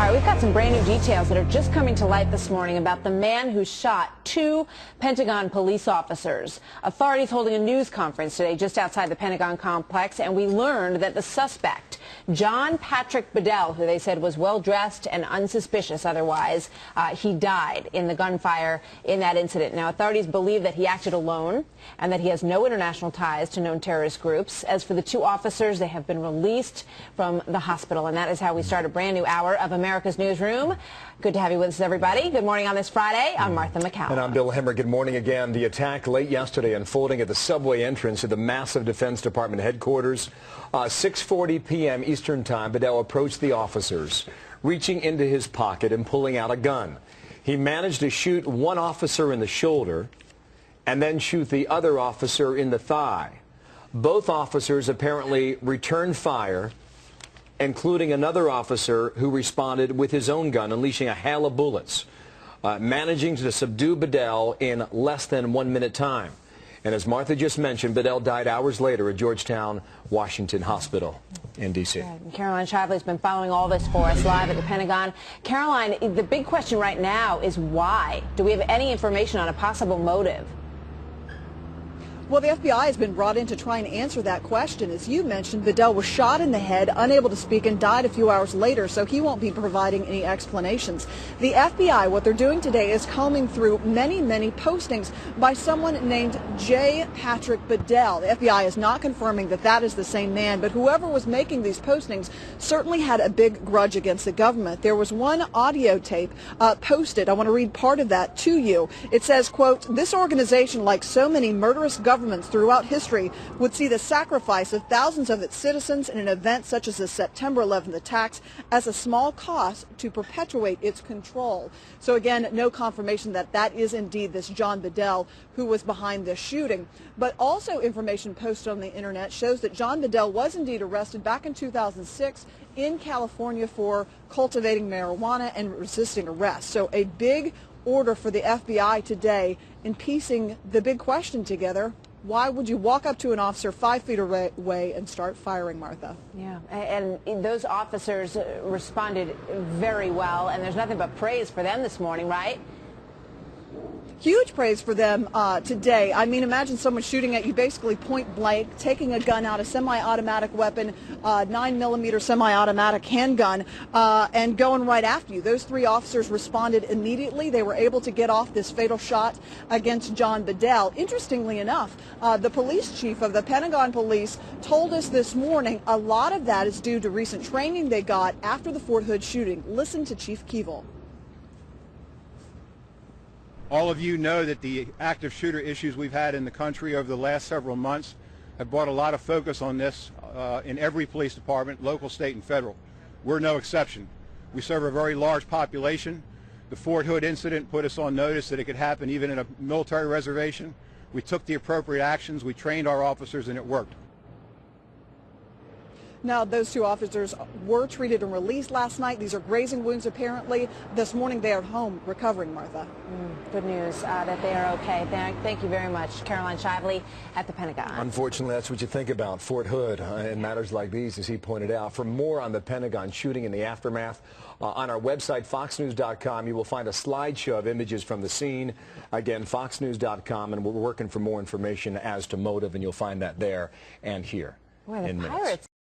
right, we've got some brand new details that are just coming to light this morning about the man who shot 2 Pentagon police officers. Authorities holding a news conference today just outside the Pentagon complex, and we learned that the suspect, John Patrick Bedell, who they said was well-dressed and unsuspicious otherwise, he died in the gunfire in that incident. Now, authorities believe that he acted alone and that he has no international ties to known terrorist groups. As for the 2 officers, they have been released from the hospital, and that is how we start a brand new hour of America's Newsroom. Good to have you with us, everybody. Good morning on this Friday. I'm Martha McCallum. And I'm Bill Hemmer. Good morning again. The attack late yesterday unfolding at the subway entrance of the massive Defense Department headquarters. 6:40 p.m. Eastern Time, Bedell approached the officers, reaching into his pocket and pulling out a gun. He managed to shoot one officer in the shoulder and then shoot the other officer in the thigh. Both officers apparently returned fire, including another officer who responded with his own gun, unleashing a hail of bullets, managing to subdue Bedell in less than 1 minute time. And as Martha just mentioned, Bedell died hours later at Georgetown Washington Hospital in D.C. Right. Caroline Shively has been following all this for us live at the Pentagon. Caroline, the big question right now is why? Do we have any information on a possible motive? Well, the FBI has been brought in to try and answer that question. As you mentioned, Bedell was shot in the head, unable to speak, and died a few hours later, so he won't be providing any explanations. The FBI, what they're doing today is combing through many postings by someone named J. Patrick Bedell. The FBI is not confirming that that is the same man, but whoever was making these postings certainly had a big grudge against the government. There was one audio tape posted. I want to read part of that to you. It says, quote, "This organization, like so many murderous governments throughout history, would see the sacrifice of thousands of its citizens in an event such as the September 11th attacks as a small cost to perpetuate its control." So again, no confirmation that that is indeed this John Bedell who was behind this shooting. But also information posted on the internet shows that John Bedell was indeed arrested back in 2006 in California for cultivating marijuana and resisting arrest. So a big order for the FBI today in piecing the big question together. Why would you walk up to an officer 5 feet away and start firing, Martha? Yeah, and those officers responded very well, and there's nothing but praise for them this morning, right? Huge praise for them today. I mean, imagine someone shooting at you basically point blank, taking a gun out, a semi-automatic weapon, 9mm semi-automatic handgun, and going right after you. Those 3 officers responded immediately. They were able to get off this fatal shot against John Bedell. Interestingly enough, the police chief of the Pentagon Police told us this morning a lot of that is due to recent training they got after the Fort Hood shooting. Listen to Chief Keevil. All of you know that the active shooter issues we've had in the country over the last several months have brought a lot of focus on this in every police department, local, state, and federal. We're no exception. We serve a very large population. The Fort Hood incident put us on notice that it could happen even in a military reservation. We took the appropriate actions, we trained our officers, and it worked. Now, those 2 officers were treated and released last night. These are grazing wounds, apparently. This morning, they are home recovering, Martha. Good news that they are okay. Thank you very much, Caroline Shively at the Pentagon. Unfortunately, that's what you think about Fort Hood in matters like these, as he pointed out. For more on the Pentagon shooting and the aftermath, on our website, foxnews.com, you will find a slideshow of images from the scene. Again, foxnews.com, and we're working for more information as to motive, and you'll find that there and here. Well, the pirates